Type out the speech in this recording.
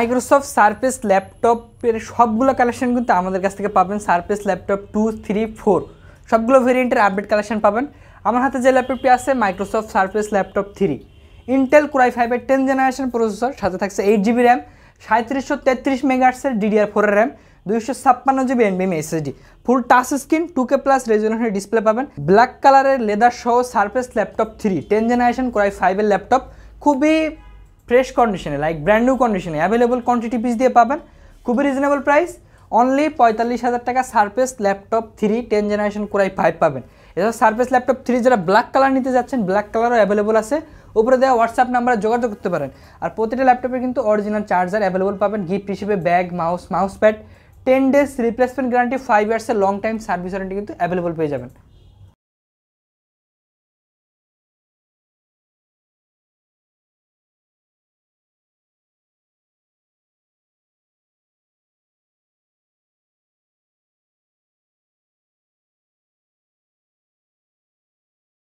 Microsoft surface ল্যাপটপের সবগুলো collection কিন্তু আমাদের কাছ থেকে পাবেন। সারফেস ল্যাপটপ 2, 3, 4 সবগুলো ভেরিয়েন্টের আপডেট কালেকশন পাবেন। আমার হাতে যে ল্যাপটপটি আছে Microsoft Surface laptop 3, Intel core i5-এর 10 জেনারেশন প্রসেসর, সাথে থাকছে 8GB র্যাম, 3733 মেগাহার্টজের DDR4 RAM, 256GB NVMe SSD, full touch screen 2K plus রেজোলিউশনের ডিসপ্লে পাবেন। ব্ল্যাক কালারের লেদার সহ সারফেস ল্যাপটপ 3 10 জেনারেশন কোর i5-এর ল্যাপটপ, খুবই ফ্রেশ কন্ডিশনে, লাইক ব্র্যান্ড নিউ কন্ডিশনে অ্যাভেলেবল কোয়ান্টিটি পিস দিয়ে পাবেন। খুবই রিজনেবল প্রাইস, অনলি 45,000 টাকা surface laptop 3 10 generation core i5 পাবেন। এছাড়া সারফেস ল্যাপটপ 3 যারা ব্ল্যাক কালার নিতে যাচ্ছেন, ব্ল্যাক কালারও অ্যাভেলেবল আছে, উপরে দেওয়া হোয়াটসঅ্যাপ নাম্বারে যোগাযোগ করতে পারেন। আর প্রতিটা ল্যাপটপে কিন্তু অরিজিনাল চার্জার অ্যাভেলেবল পাবেন, গিফট হিসেবে bag, mouse pad, 10 days replacement guarantee, 5 ইয়ার্সের লং টাইম সার্ভিস ওয়ারেন্টি কিন্তু অ্যাভেলেবল পেয়ে যাবেন।